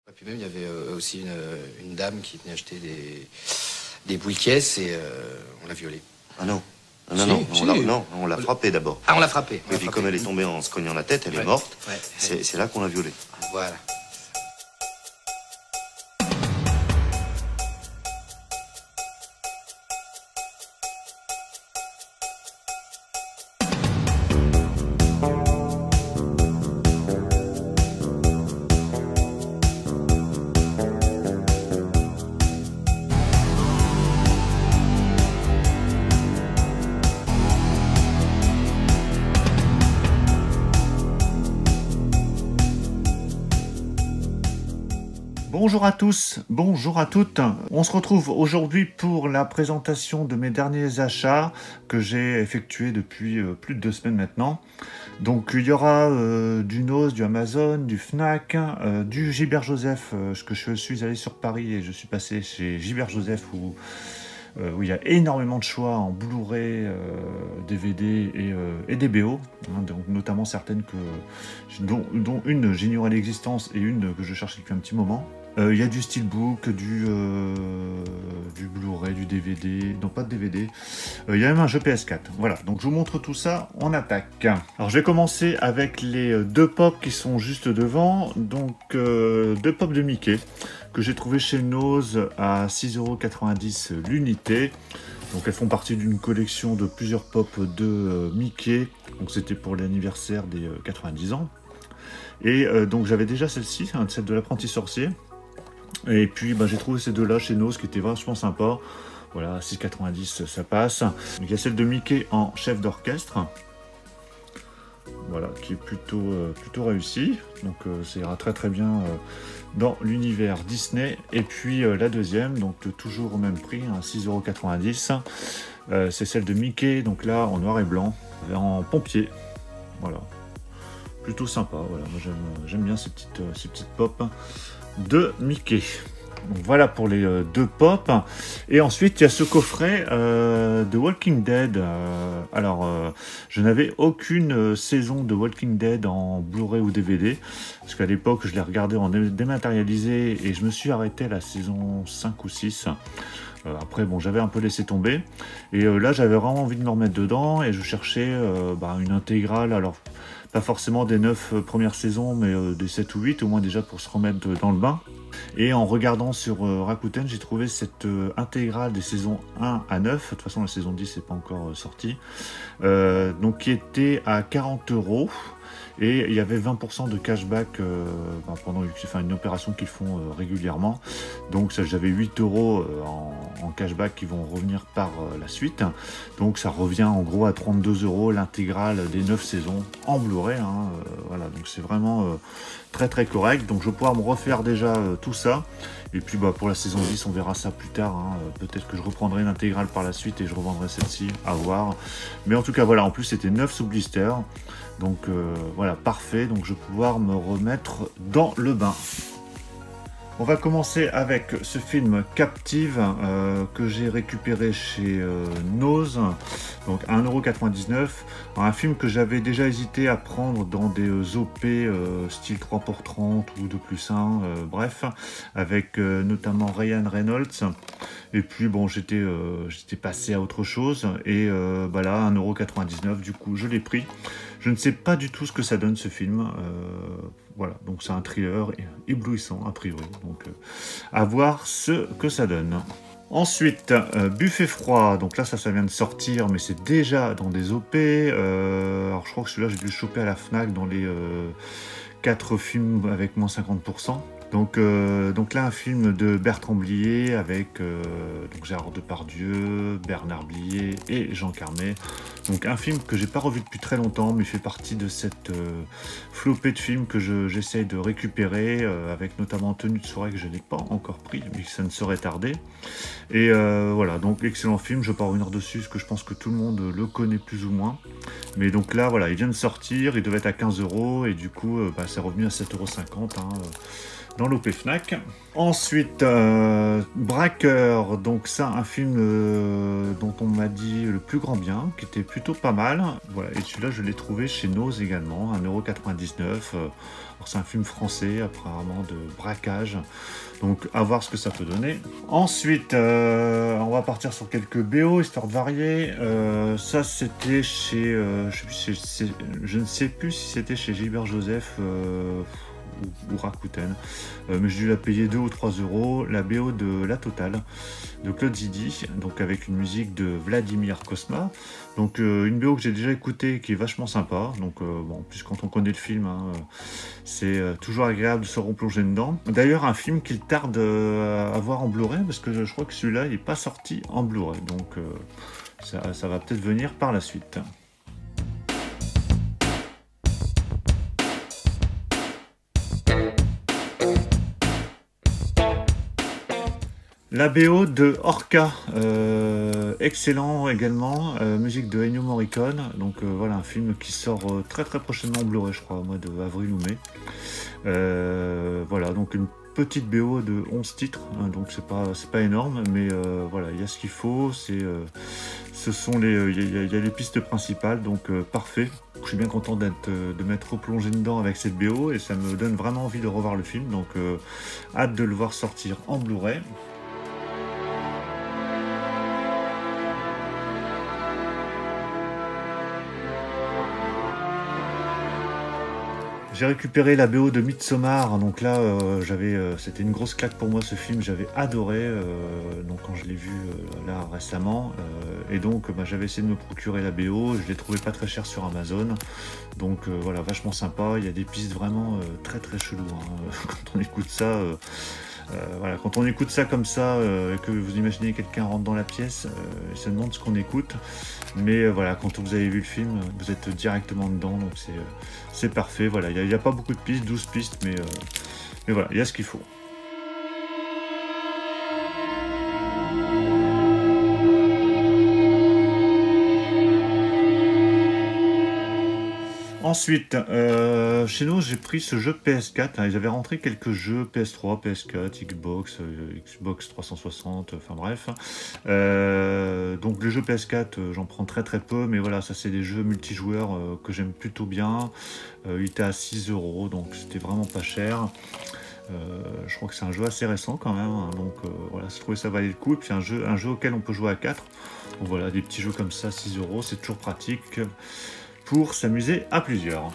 Et puis même, il y avait aussi une dame qui venait acheter des boules caisses et on l'a violée. Ah non. Non, Si, non, si. non, on l'a frappée d'abord. Ah, on l'a frappée. Et puis comme elle est tombée en se cognant la tête, elle est morte. Ouais. C'est là qu'on l'a violée. Voilà. Bonjour à tous, bonjour à toutes. On se retrouve aujourd'hui pour la présentation de mes derniers achats que j'ai effectués depuis plus de 2 semaines maintenant. Donc il y aura du Noz, du Amazon, du Fnac, du Gilbert Joseph, que je suis allé sur Paris et je suis passé chez Gilbert Joseph où il y a énormément de choix en Blu-ray, DVD et des BO, hein, donc notamment certaines dont une j'ignorais l'existence et une que je cherchais depuis un petit moment. Il y a du Steelbook, du Blu-ray, du DVD, non pas de DVD, il y a même un jeu PS4. Voilà, donc je vous montre tout ça, on attaque. Alors je vais commencer avec les 2 pops qui sont juste devant, donc 2 pops de Mickey que j'ai trouvé chez Noz à 6,90 € l'unité. Donc elles font partie d'une collection de plusieurs pops de Mickey, donc c'était pour l'anniversaire des 90 ans. Et donc j'avais déjà celle-ci, celle de l'apprenti sorcier. Et puis j'ai trouvé ces deux-là chez Noz qui étaient vachement sympas. Voilà, 6,90 ça passe. Donc, il y a celle de Mickey en chef d'orchestre. Voilà, qui est plutôt réussi. Donc ça ira très bien dans l'univers Disney. Et puis la deuxième, donc toujours au même prix, 6,90 €. C'est celle de Mickey, donc là en noir et blanc, en pompier. Voilà, plutôt sympa. Voilà, moi j'aime bien ces petites pop de Mickey. Donc voilà pour les 2 pop. Et ensuite il y a ce coffret de Walking Dead. Je n'avais aucune saison de Walking Dead en Blu-ray ou DVD, parce qu'à l'époque je l'ai regardé en dématérialisé et je me suis arrêté à la saison 5 ou 6. Après j'avais un peu laissé tomber et là j'avais vraiment envie de me remettre dedans et je cherchais une intégrale, alors pas forcément des 9 premières saisons mais des 7 ou 8 au moins, déjà pour se remettre dans le bain. Et en regardant sur Rakuten, j'ai trouvé cette intégrale des saisons 1 à 9, de toute façon la saison 10 n'est pas encore sortie, donc qui était à 40 €. Et il y avait 20% de cashback pendant une opération qu'ils font régulièrement. Donc j'avais 8 € en cashback qui vont revenir par la suite. Donc ça revient en gros à 32 € l'intégrale des 9 saisons en Blu-ray. Voilà, donc c'est vraiment très correct. Donc je vais pouvoir me refaire déjà tout ça. Et puis pour la saison 10, on verra ça plus tard. Peut-être que je reprendrai l'intégrale par la suite et je revendrai celle-ci, à voir. Mais en tout cas, voilà, en plus c'était 9 sous blister. Donc voilà, parfait. Donc je vais pouvoir me remettre dans le bain. On va commencer avec ce film Captive que j'ai récupéré chez Noz, donc à 1,99 €. Un film que j'avais déjà hésité à prendre dans des OP style 3x30 ou 2+1, bref, avec notamment Ryan Reynolds. Et puis j'étais passé à autre chose et là 1,99 €, du coup je l'ai pris. Je ne sais pas du tout ce que ça donne ce film. Voilà, donc c'est un thriller éblouissant a priori, donc à voir ce que ça donne. Ensuite, Buffet froid, donc là ça vient de sortir, mais c'est déjà dans des OP. Alors je crois que celui-là j'ai dû le choper à la Fnac dans les 4 films avec moins 50%. Donc là un film de Bertrand Blier avec Gérard Depardieu, Bernard Blier et Jean Carmet. Donc un film que j'ai pas revu depuis très longtemps, mais il fait partie de cette flopée de films que j'essaye de récupérer, avec notamment Tenue de soirée que je n'ai pas encore pris, mais que ça ne saurait tarder. Et voilà, donc excellent film, je vais pas revenir dessus parce que je pense que tout le monde le connaît plus ou moins. Mais donc là voilà, il vient de sortir, il devait être à 15 € et du coup c'est revenu à 7,50 €. dans l'OP Fnac. Ensuite, Braqueur, donc ça, un film dont on m'a dit le plus grand bien, qui était plutôt pas mal. Voilà, et celui-là, je l'ai trouvé chez Nose également, 1,99 €. C'est un film français, apparemment de braquage. Donc, à voir ce que ça peut donner. Ensuite, on va partir sur quelques BO, histoire de varier. Ça, c'était chez... je ne sais plus si c'était chez Gilbert Joseph ou Rakuten. Mais j'ai dû la payer 2 ou 3 €. La BO de La Totale, de Claude Zidi, donc avec une musique de Vladimir Cosma. Donc une BO que j'ai déjà écoutée, qui est vachement sympa. Donc bon, en plus quand on connaît le film, hein, c'est toujours agréable de se replonger dedans. D'ailleurs un film qu'il tarde à voir en Blu-ray, parce que je crois que celui-là il n'est pas sorti en Blu-ray. Donc ça va peut-être venir par la suite. La BO de Orca, excellent également, musique de Ennio Morricone, donc voilà un film qui sort très prochainement en Blu-ray, je crois, au mois d'avril ou mai. Voilà, donc une petite BO de 11 titres, hein, donc c'est pas énorme, mais voilà, il y a ce qu'il faut, il y a les pistes principales, donc parfait. Je suis bien content de m'être replongé dedans avec cette BO, et ça me donne vraiment envie de revoir le film, donc hâte de le voir sortir en Blu-ray. J'ai récupéré la BO de Midsommar, donc là c'était une grosse claque pour moi ce film, j'avais adoré donc quand je l'ai vu là récemment, et donc j'avais essayé de me procurer la BO, je l'ai trouvé pas très cher sur Amazon, donc voilà, vachement sympa, il y a des pistes vraiment très chelou, hein. Quand on écoute ça, voilà, quand on écoute ça comme ça, et que vous imaginez quelqu'un rentre dans la pièce, il se demande ce qu'on écoute, mais voilà, quand vous avez vu le film, vous êtes directement dedans, donc c'est parfait. Voilà, il n'y a pas beaucoup de pistes, 12 pistes, mais voilà, il y a ce qu'il faut. Ensuite, chez nous, j'ai pris ce jeu PS4. Hein, ils avaient rentré quelques jeux PS3, PS4, Xbox, Xbox 360, enfin bref. Donc le jeu PS4, j'en prends très peu, mais voilà, ça c'est des jeux multijoueurs que j'aime plutôt bien. Il était à 6 €, donc c'était vraiment pas cher. Je crois que c'est un jeu assez récent quand même, hein, donc voilà, je trouvais ça valait le coup. Et puis un jeu auquel on peut jouer à 4. Donc voilà, des petits jeux comme ça, 6 €, c'est toujours pratique pour s'amuser à plusieurs.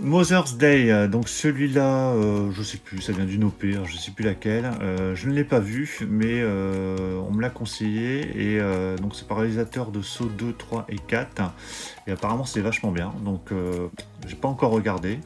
Mother's Day, donc celui-là, je sais plus, ça vient d'une OP, alors je sais plus laquelle, je ne l'ai pas vu, mais on me l'a conseillé, et donc c'est par réalisateur de Saw 2, 3 et 4, et apparemment c'est vachement bien, donc j'ai pas encore regardé,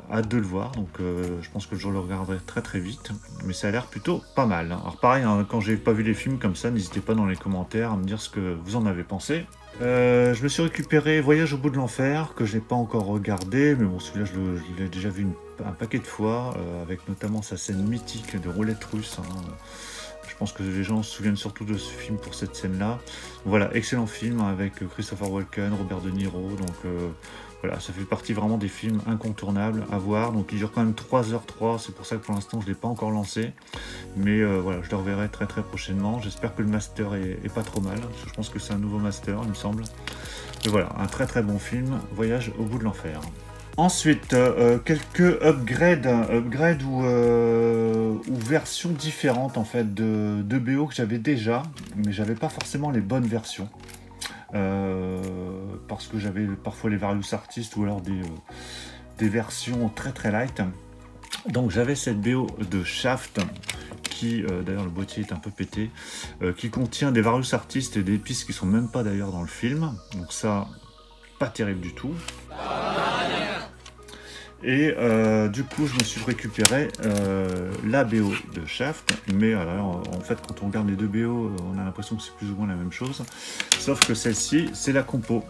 hâte de le voir, donc je pense que je le regarderai très vite, mais ça a l'air plutôt pas mal. Alors pareil, hein, quand j'ai pas vu les films comme ça, n'hésitez pas dans les commentaires à me dire ce que vous en avez pensé. Je me suis récupéré Voyage au bout de l'enfer, que je n'ai pas encore regardé, mais bon, celui-là je l'ai déjà vu un paquet de fois, avec notamment sa scène mythique de roulette russe, hein. Je pense que les gens se souviennent surtout de ce film pour cette scène-là. Voilà, excellent film, hein, avec Christopher Walken, Robert De Niro, donc voilà, ça fait partie vraiment des films incontournables à voir. Donc il dure quand même 3h03, c'est pour ça que pour l'instant je ne l'ai pas encore lancé. Mais voilà, je le reverrai très prochainement. J'espère que le master est pas trop mal, parce que je pense que c'est un nouveau master, il me semble. Mais voilà, un très bon film, Voyage au bout de l'enfer. Ensuite, quelques upgrades ou versions différentes en fait de BO que j'avais déjà, mais j'avais pas forcément les bonnes versions. Parce que j'avais parfois les Various Artists ou alors des versions très light. Donc j'avais cette BO de Shaft qui, d'ailleurs le boîtier est un peu pété, qui contient des Various Artists et des pistes qui sont même pas d'ailleurs dans le film. Donc ça, pas terrible du tout. Et du coup, je me suis récupéré la BO de Shaft, mais alors, en fait, quand on regarde les deux BO, on a l'impression que c'est plus ou moins la même chose, sauf que celle-ci, c'est la compo.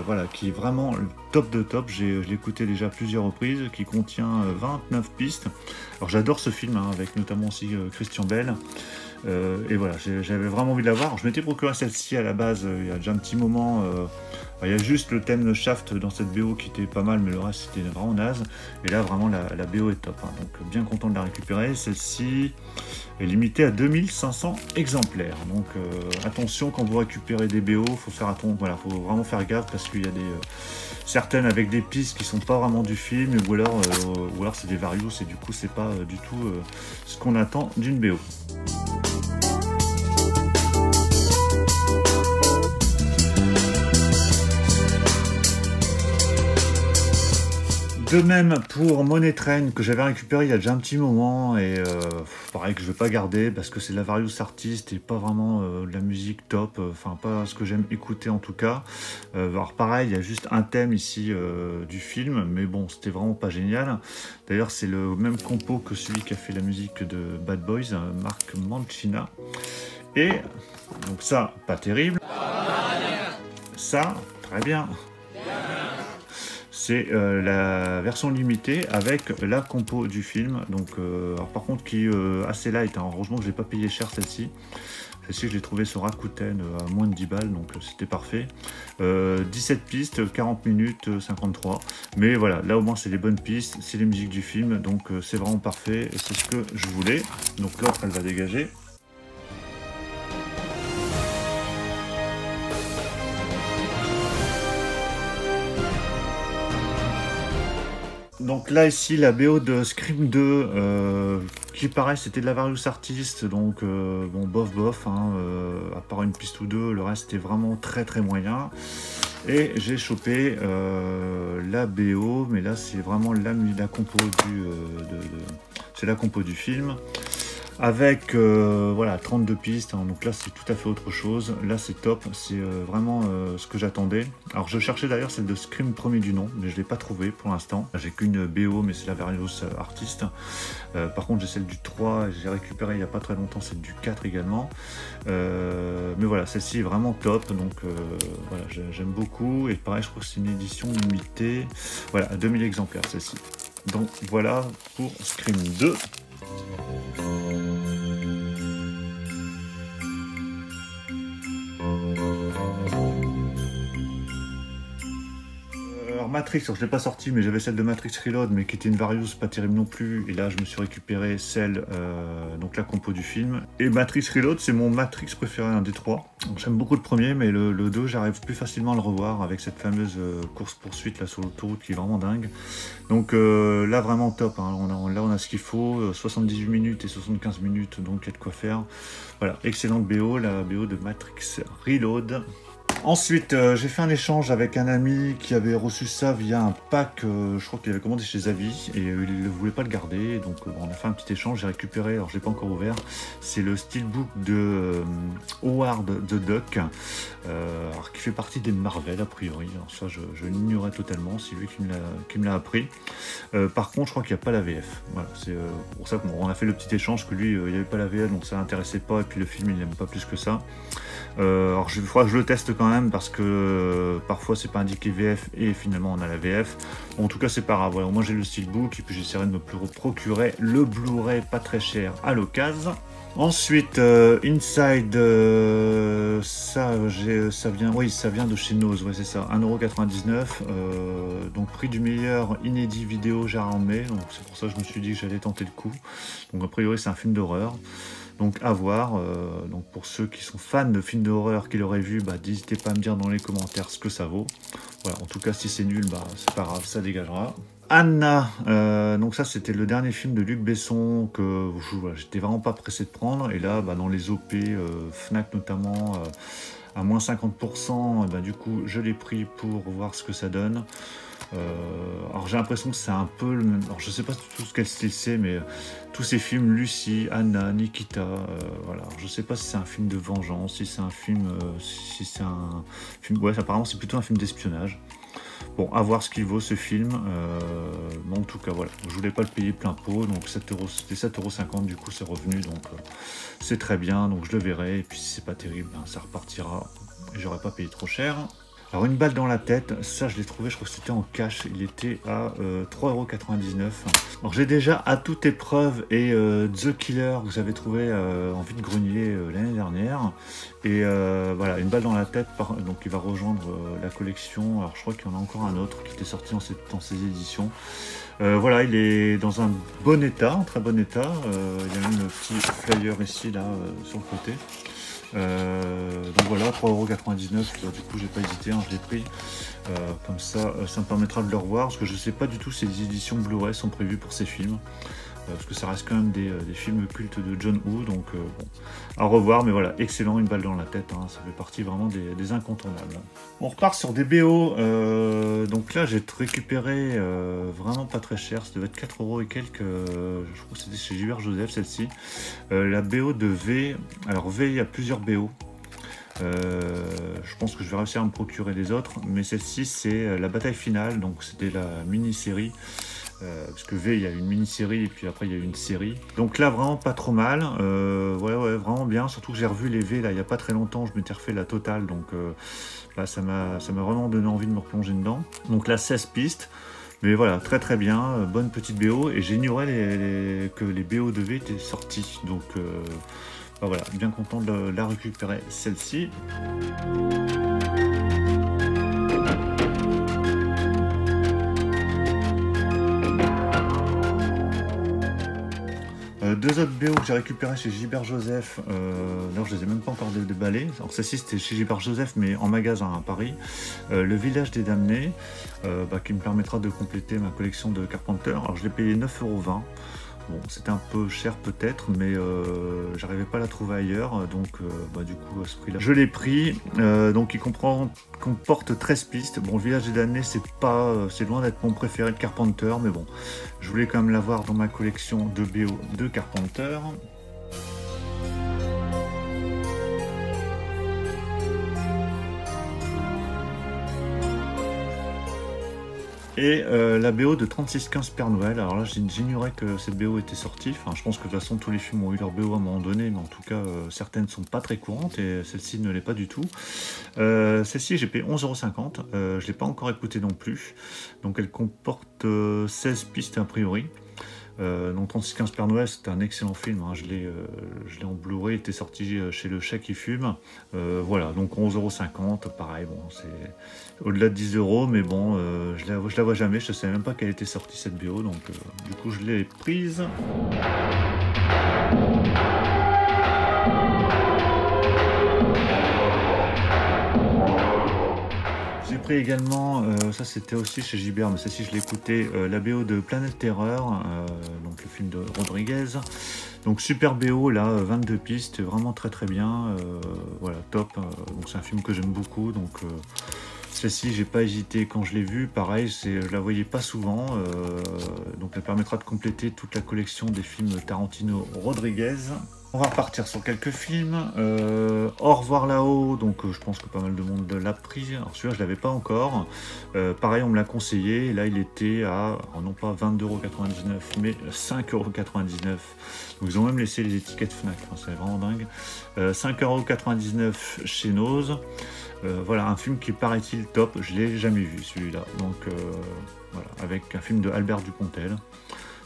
Voilà, qui est vraiment top de top. Je l'ai écouté déjà à plusieurs reprises, qui contient 29 pistes. Alors j'adore ce film, hein, avec notamment aussi Christian Bale. Et voilà, j'avais vraiment envie de la voir. Je m'étais procuré celle-ci à la base il y a déjà un petit moment. Il y a juste le thème de Shaft dans cette BO qui était pas mal, mais le reste c'était vraiment naze. Et là vraiment la BO est top, hein. Donc bien content de la récupérer. Celle-ci est limitée à 2500 exemplaires. Donc attention, quand vous récupérez des BO, faut faire voilà, faut vraiment faire gaffe, parce qu'il y a certaines avec des pistes qui sont pas vraiment du film, ou alors c'est des varios, et du coup c'est pas du tout ce qu'on attend d'une BO. De même pour Money Train, que j'avais récupéré il y a déjà un petit moment, et pareil, que je vais pas garder parce que c'est de la various artiste et pas vraiment de la musique top, enfin pas ce que j'aime écouter en tout cas. Alors pareil, il y a juste un thème ici du film, mais bon, c'était vraiment pas génial. D'ailleurs c'est le même compo que celui qui a fait la musique de Bad Boys, Mark Mancina. Et donc ça, pas terrible. Ça, très bien. C'est la version limitée avec la compo du film. Donc, alors par contre, qui est assez light, hein. Heureusement que je l'ai pas payé cher celle-ci. Celle-ci, je l'ai trouvée sur Rakuten à moins de 10 balles, donc c'était parfait. 17 pistes, 40 minutes, 53. Mais voilà, là au moins c'est les bonnes pistes, c'est les musiques du film, donc c'est vraiment parfait et c'est ce que je voulais. Donc l'autre, elle va dégager. Donc là ici la BO de Scream 2, qui pareil c'était de la various artiste, donc bon bof, hein, à part une piste ou deux, le reste était vraiment très moyen. Et j'ai chopé la BO, mais là c'est vraiment la compo c'est la compo du film. Avec voilà 32 pistes, hein, donc là c'est tout à fait autre chose. Là c'est top, c'est vraiment ce que j'attendais. Alors je cherchais d'ailleurs celle de Scream premier du nom, mais je ne l'ai pas trouvé pour l'instant. J'ai qu'une BO, mais c'est la various artiste. Par contre j'ai celle du 3, j'ai récupéré il n'y a pas très longtemps celle du 4 également. Mais voilà, celle-ci est vraiment top, donc voilà, j'aime beaucoup. Et pareil, je crois que c'est une édition limitée, voilà, à 2000 exemplaires celle-ci. Donc voilà pour Scream 2. Matrix, alors je ne l'ai pas sorti, mais j'avais celle de Matrix Reload, mais qui était une various pas terrible non plus. Et là, je me suis récupéré celle, donc la compo du film. Et Matrix Reload, c'est mon Matrix préféré, un des trois. J'aime beaucoup le premier, mais le 2, j'arrive plus facilement à le revoir avec cette fameuse course-poursuite là sur l'autoroute qui est vraiment dingue. Donc là, vraiment top, hein. Là, on a ce qu'il faut, 78 minutes et 75 minutes, donc il y a de quoi faire. Voilà, excellente BO, la BO de Matrix Reload. Ensuite, j'ai fait un échange avec un ami qui avait reçu ça via un pack, je crois qu'il avait commandé chez Zavi, et il ne voulait pas le garder, donc on a fait un petit échange, j'ai récupéré, alors je ne l'ai pas encore ouvert, c'est le steelbook de Howard the Duck, alors, qui fait partie des Marvel a priori, alors ça je l'ignorais totalement, c'est lui qui me l'a appris. Par contre, je crois qu'il n'y a pas la VF, voilà, c'est pour ça qu'on a fait le petit échange, que lui, il n'y avait pas la VF, donc ça l'intéressait pas, et puis le film, il n'aime pas plus que ça. Alors il faudra que je le teste quand même, parce que parfois c'est pas indiqué VF et finalement on a la VF. Bon, en tout cas c'est pas grave, voilà, moi j'ai le steelbook et puis j'essaierai de me procurer le Blu-ray pas très cher à l'occasion. Ensuite Inside, ça vient de chez Nose, ouais c'est ça, 1,99€, donc prix du meilleur inédit vidéo Jarramé, donc c'est pour ça que je me suis dit que j'allais tenter le coup. Donc a priori c'est un film d'horreur. Donc à voir, donc pour ceux qui sont fans de films d'horreur qui l'auraient vu, n'hésitez pas à me dire dans les commentaires ce que ça vaut. Voilà, en tout cas si c'est nul, c'est pas grave, ça dégagera. Anna, donc ça c'était le dernier film de Luc Besson que j'étais vraiment pas pressé de prendre, et là dans les OP, Fnac notamment, à moins 50%, du coup je l'ai pris pour voir ce que ça donne. Alors j'ai l'impression que c'est un peu le même, alors je sais pas tout ce quel style c'est, mais tous ces films, Lucie, Anna, Nikita, voilà, alors, je sais pas si c'est un film de vengeance, si c'est un film, ouais, apparemment c'est plutôt un film d'espionnage. Bon, à voir ce qu'il vaut ce film, mais en tout cas voilà, je voulais pas le payer plein pot, donc 7 €, c'était 7,50 €, du coup c'est revenu, donc c'est très bien, donc je le verrai, et puis si c'est pas terrible, ça repartira, et j'aurais pas payé trop cher. Alors une balle dans la tête, ça je l'ai trouvé, je crois que c'était en cash, il était à 3,99 €. Alors j'ai déjà À toute épreuve et The Killer que j'avais trouvé en vide-grenier l'année dernière. Et voilà, une balle dans la tête, donc il va rejoindre la collection. Alors je crois qu'il y en a encore un autre qui était sorti dans ces éditions. Voilà, il est dans un bon état, un très bon état. Il y a même le petit flyer ici, là, sur le côté. Donc voilà, 3,99 €, du coup j'ai pas hésité, hein, je l'ai pris. Comme ça, ça me permettra de le revoir, parce que je sais pas du tout si les éditions Blu-ray sont prévues pour ces films. Parce que ça reste quand même des films cultes de John Woo, donc bon, à revoir, mais voilà, excellent, une balle dans la tête, hein, ça fait partie vraiment des incontournables. On repart sur des BO, donc là j'ai récupéré vraiment pas très cher, ça devait être 4 € et quelques, je crois que c'était chez Gilbert Joseph celle-ci, la BO de V, alors V il y a plusieurs BO, je pense que je vais réussir à me procurer les autres, mais celle-ci c'est la bataille finale, donc c'était la mini-série. Parce que V, il y a une mini-série et puis après il y a une série. Donc là, vraiment pas trop mal. Ouais, vraiment bien. Surtout que j'ai revu les V là il n'y a pas très longtemps. Je m'étais refait la totale. Donc là, ça m'a vraiment donné envie de me replonger dedans. Donc là, 16 pistes. Mais voilà, très très bien. Bonne petite BO. Et j'ignorais que les BO de V étaient sortis. Donc bah voilà, bien content de la récupérer celle-ci. Deux autres BO que j'ai récupéré chez Gilbert Joseph, alors je les ai même pas encore déballés. Alors celle-ci c'était chez Gilbert Joseph mais en magasin à Paris. Le Village des Damnés, qui me permettra de compléter ma collection de Carpenter. Alors je l'ai payé 9,20 €. Bon, c'était un peu cher peut-être, mais j'arrivais pas à la trouver ailleurs, donc du coup à ce prix-là, je l'ai pris. Donc il comporte 13 pistes. Bon, le Village des Damnés, c'est loin d'être mon préféré de Carpenter, mais bon, je voulais quand même l'avoir dans ma collection de BO de Carpenter. Et la BO de 3615 Père Noël, alors là j'ignorais que cette BO était sortie, enfin je pense que de toute façon tous les films ont eu leur BO à un moment donné, mais en tout cas certaines sont pas très courantes et celle-ci ne l'est pas du tout. Celle-ci j'ai payé 11,50 €, je ne l'ai pas encore écoutée non plus, donc elle comporte 16 pistes a priori. Donc 3615 Père Noël, c'est un excellent film, hein. Je l'ai en Blu-ray, il était sorti chez Le Chat qui fume. Voilà, donc 11,50 €, pareil, bon, c'est au-delà de 10 €, mais bon, je la vois jamais, je ne savais même pas qu'elle était sortie cette BO, donc du coup je l'ai prise. J'ai pris également, ça c'était aussi chez Gilbert, mais celle-ci je l'ai écouté, la BO de Planète Terreur, donc le film de Rodriguez. Donc super BO là, 22 pistes, vraiment très très bien, voilà, top. Donc c'est un film que j'aime beaucoup, donc celle-ci j'ai pas hésité quand je l'ai vue, pareil, je la voyais pas souvent, donc elle permettra de compléter toute la collection des films Tarantino Rodriguez. On va repartir sur quelques films. Au revoir là-haut, donc je pense que pas mal de monde l'a pris. Alors celui-là, je l'avais pas encore. Pareil, on me l'a conseillé. Là, il était à, alors non pas 22,99 €, mais 5,99 €. Donc ils ont même laissé les étiquettes Fnac. Hein, c'est vraiment dingue. 5,99 € chez Nose. Voilà, un film qui paraît-il top. Je l'ai jamais vu celui-là. Donc voilà, avec un film de Albert Dupontel.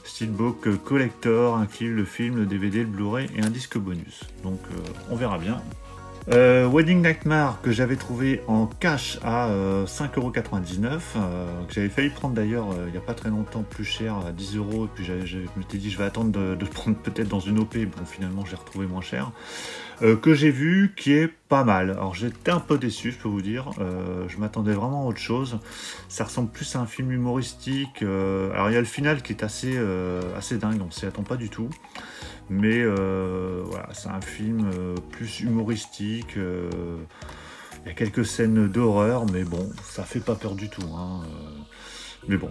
Steelbook Collector, inclut le film, le DVD, le Blu-ray et un disque bonus. Donc on verra bien. Wedding Nightmare que j'avais trouvé en cash à 5,99 €, que j'avais failli prendre d'ailleurs il n'y a pas très longtemps plus cher à 10 €, et puis je m'étais dit je vais attendre de le prendre peut-être dans une OP, bon finalement je l'ai retrouvé moins cher, que j'ai vu qui est pas mal. Alors j'étais un peu déçu, je peux vous dire, je m'attendais vraiment à autre chose, ça ressemble plus à un film humoristique, alors il y a le final qui est assez dingue, on s'y attend pas du tout. Mais voilà, c'est un film plus humoristique, il y a quelques scènes d'horreur, mais bon, ça fait pas peur du tout, hein, mais bon,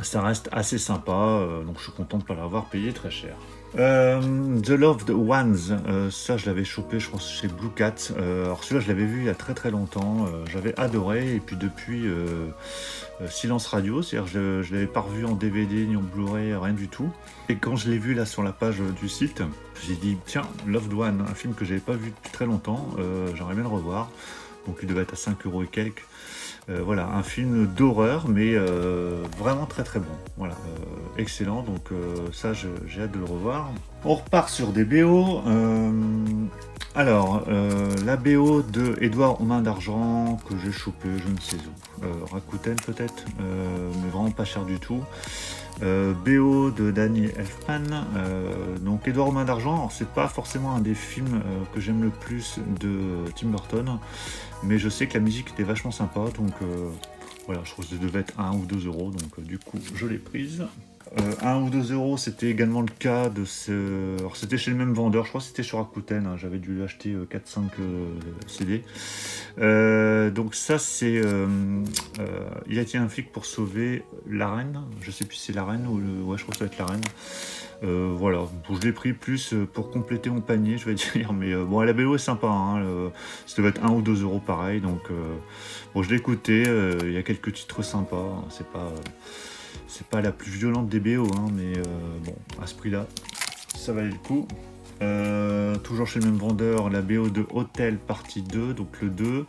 ça reste assez sympa, donc je suis content de ne pas l'avoir payé très cher. The Loved Ones, ça je l'avais chopé je pense chez Blue Cat, alors celui-là je l'avais vu il y a très très longtemps, j'avais adoré, et puis depuis silence radio, c'est-à-dire je l'avais pas revu en DVD ni en Blu-ray, rien du tout, et quand je l'ai vu là sur la page du site, j'ai dit tiens, Loved One, un film que j'avais pas vu depuis très longtemps, j'aimerais bien le revoir. donc il devait être à 5 € et quelques. Voilà, un film d'horreur, mais vraiment très très bon. Voilà, excellent, donc ça j'ai hâte de le revoir. On repart sur des BO. Alors, la BO de Edouard aux mains d'argent, que j'ai chopé, je ne sais où. Rakuten peut-être, mais vraiment pas cher du tout. BO de Danny Elfman, donc Edouard aux mains d'argent, c'est pas forcément un des films que j'aime le plus de Tim Burton, mais je sais que la musique était vachement sympa, donc voilà, je trouve que ça devait être 1 ou 2 €, donc du coup je l'ai prise. 1 ou 2 €, c'était également le cas de ce... Alors c'était chez le même vendeur, je crois que c'était sur Rakuten, hein, j'avais dû acheter 4-5 CD. Donc ça c'est... il a été un flic pour sauver la reine, je sais plus si c'est la reine ou le... Ouais, je crois que ça va être la reine. Voilà, bon, je l'ai pris plus pour compléter mon panier, je vais dire, mais bon, la BO est sympa, hein, ça devait être 1 ou 2 € pareil, donc bon, je l'ai écouté, il y a quelques titres sympas, c'est pas la plus violente des BO, hein, mais bon, à ce prix-là, ça valait le coup. Toujours chez le même vendeur, la BO de Hotel partie 2, donc le 2.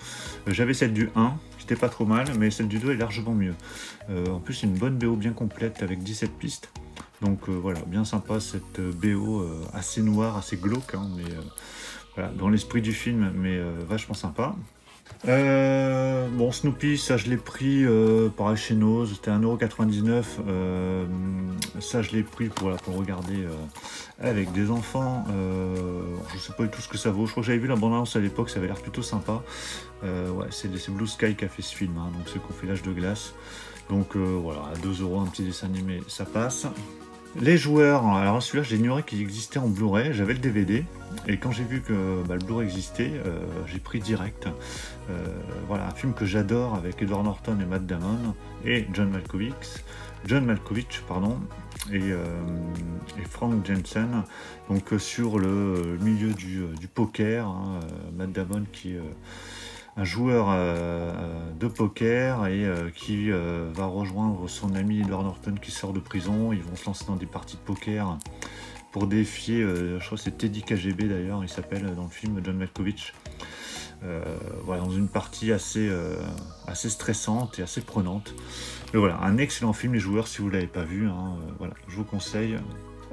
J'avais celle du 1, qui était pas trop mal, mais celle du 2 est largement mieux. En plus, c'est une bonne BO bien complète avec 17 pistes. Donc voilà, bien sympa cette BO assez noire, assez glauque, hein, mais voilà, dans l'esprit du film, mais vachement sympa. Bon, Snoopy, ça je l'ai pris pareil chez Nose, c'était 1,99 €. Ça je l'ai pris pour regarder avec des enfants. Je sais pas du tout ce que ça vaut, je crois que j'avais vu la bande-annonce à l'époque, ça avait l'air plutôt sympa. Ouais, c'est Blue Sky qui a fait ce film, hein, donc ceux qui ont fait l'âge de glace. Donc voilà, à 2 €, un petit dessin animé, ça passe. Les joueurs, alors celui-là j'ignorais qu'il existait en Blu-ray, j'avais le DVD, et quand j'ai vu que le Blu-ray existait, j'ai pris direct. Voilà, un film que j'adore avec Edward Norton et Matt Damon, et John Malkovich, pardon, et Frank Jensen, donc sur le milieu du poker, hein, Matt Damon qui est un joueur de poker et qui va rejoindre son ami Edward Norton qui sort de prison. Ils vont se lancer dans des parties de poker pour défier, je crois que c'est Teddy KGB d'ailleurs, il s'appelle dans le film, John Malkovich. Voilà, dans une partie assez stressante et assez prenante. Mais voilà, un excellent film, les joueurs, si vous ne l'avez pas vu, hein, voilà, je vous conseille.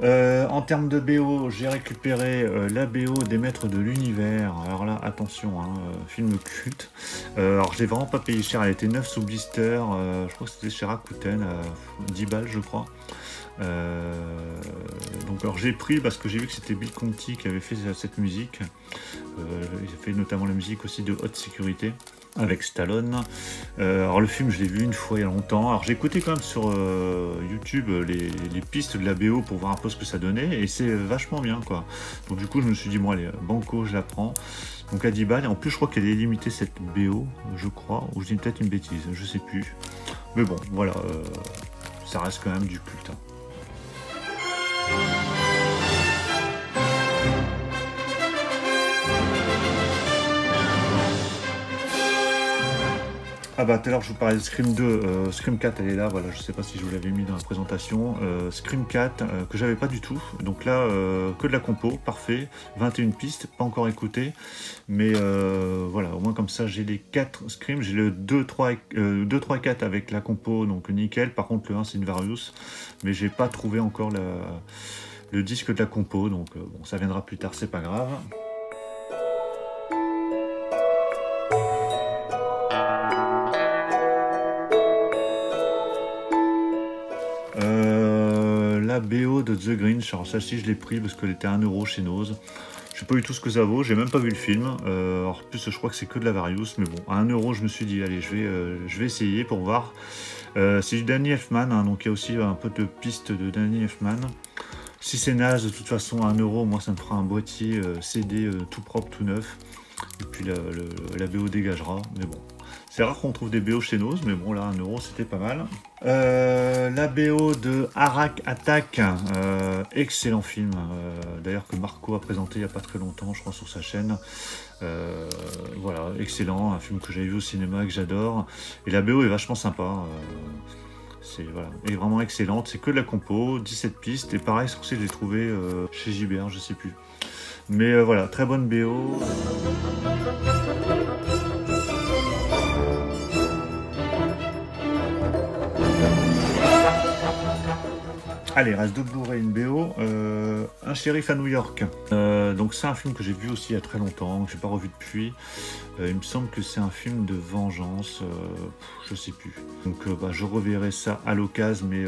En termes de BO, j'ai récupéré la BO des Maîtres de l'Univers. Alors là, attention, hein, film culte. Alors, je l'ai vraiment pas payé cher, elle était 9 sous blister. Je crois que c'était chez Rakuten, à 10 balles, je crois. Donc, alors j'ai pris parce que j'ai vu que c'était Bill Conti qui avait fait cette musique. Il a fait notamment la musique aussi de Haute Sécurité avec Stallone. Alors le film je l'ai vu une fois il y a longtemps, alors j'ai écouté quand même sur YouTube les pistes de la BO pour voir un peu ce que ça donnait, et c'est vachement bien quoi. Donc du coup je me suis dit bon allez, banco, je la prends, donc à 10 balles, et en plus je crois qu'elle est limitée cette BO, je crois, ou je dis peut-être une bêtise, je sais plus, mais bon voilà, ça reste quand même du culte, hein. Ah bah tout à l'heure je vous parlais de Scream 2, Scream 4 elle est là, voilà, je sais pas si je vous l'avais mis dans la présentation, Scream 4 que j'avais pas du tout, donc là que de la compo, parfait, 21 pistes, pas encore écouté, mais voilà, au moins comme ça j'ai les 4 Scream, j'ai le 2, 3 et 4 avec la compo, donc nickel, par contre le 1 c'est une Various, mais j'ai pas trouvé encore le disque de la compo, donc bon ça viendra plus tard, c'est pas grave. La BO de The Grinch, alors celle-ci je l'ai pris parce qu'elle était à 1 € chez Nose. Je sais pas du tout ce que ça vaut, j'ai même pas vu le film. Alors en plus je crois que c'est que de la Various, mais bon, à 1 € je me suis dit allez je vais essayer pour voir. C'est du Danny Elfman, hein, donc il y a aussi un peu de piste de Danny Elfman. Si c'est naze, de toute façon à 1 €, moi ça me fera un boîtier CD tout propre, tout neuf. Et puis la BO dégagera, mais bon. C'est rare qu'on trouve des BO chez Nose, mais bon là 1 € c'était pas mal. La BO de Arak Attack, excellent film, d'ailleurs que Marco a présenté il n'y a pas très longtemps, je crois sur sa chaîne. Voilà, excellent, un film que j'avais vu au cinéma, que j'adore. Et la BO est vachement sympa. Voilà, est vraiment excellente, c'est que de la compo, 17 pistes, et pareil, je crois que je l'ai trouvé chez JBR, je sais plus. Mais voilà, très bonne BO. Allez, reste deux Blu-ray, une BO. Un shérif à New York. Donc c'est un film que j'ai vu aussi il y a très longtemps, que j'ai pas revu depuis. Il me semble que c'est un film de vengeance, je sais plus. Donc je reverrai ça à l'occasion, mais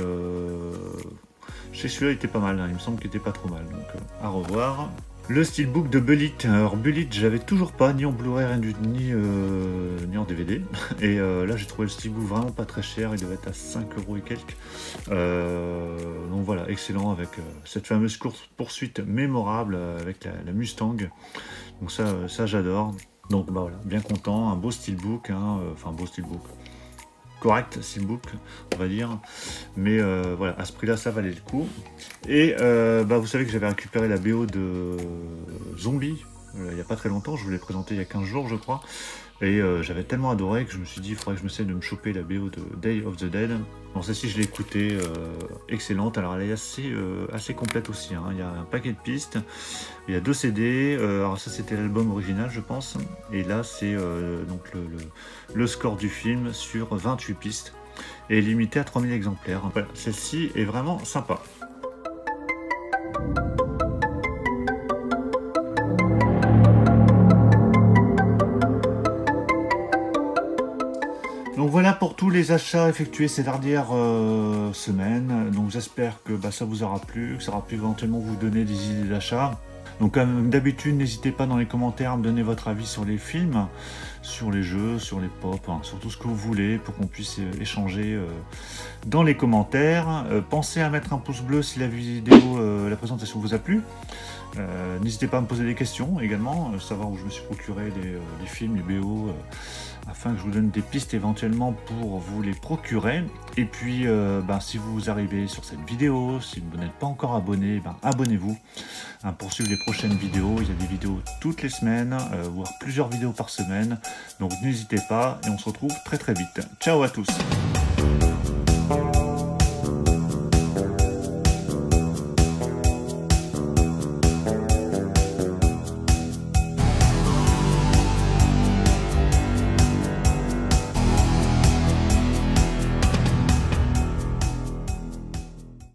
celui-là était pas mal, hein. Il me semble qu'il était pas trop mal, donc à revoir. Le steelbook de Bullitt. Alors Bullitt, j'avais toujours pas, ni en Blu-ray, ni en DVD. Et là, j'ai trouvé le steelbook vraiment pas très cher, il devait être à 5 € et quelques. Donc voilà, excellent, avec cette fameuse course-poursuite mémorable avec la Mustang. Donc ça j'adore. Donc voilà, bien content, un beau steelbook, hein, enfin beau steelbook. Correct, steelbook, on va dire, mais voilà, à ce prix-là, ça valait le coup. Et vous savez que j'avais récupéré la BO de Zombie il n'y a pas très longtemps, je vous l'ai présenté il y a 15 jours, je crois, et j'avais tellement adoré que je me suis dit, il faudrait que je m'essaie de me choper la BO de Day of the Dead. Bon, celle-ci, je l'ai écoutée, excellente. Alors, elle est assez complète aussi, hein. Il y a un paquet de pistes, il y a 2 CD, alors ça, c'était l'album original, je pense, et là, c'est donc le score du film sur 28 pistes, et limité à 3000 exemplaires. Voilà, celle-ci est vraiment sympa. Donc voilà pour tous les achats effectués ces dernières semaines. Donc j'espère que ça vous aura plu, que ça aura pu éventuellement vous donner des idées d'achat. Donc comme d'habitude, n'hésitez pas dans les commentaires à me donner votre avis sur les films, sur les jeux, sur les pop, hein, sur tout ce que vous voulez pour qu'on puisse échanger dans les commentaires. Pensez à mettre un pouce bleu si la vidéo, la présentation vous a plu. N'hésitez pas à me poser des questions également, savoir où je me suis procuré les films, les BO, afin que je vous donne des pistes éventuellement pour vous les procurer. Et puis si vous arrivez sur cette vidéo, si vous n'êtes pas encore abonné, abonnez-vous pour suivre les prochaines vidéos. Il y a des vidéos toutes les semaines, voire plusieurs vidéos par semaine, donc n'hésitez pas et on se retrouve très très vite. Ciao à tous.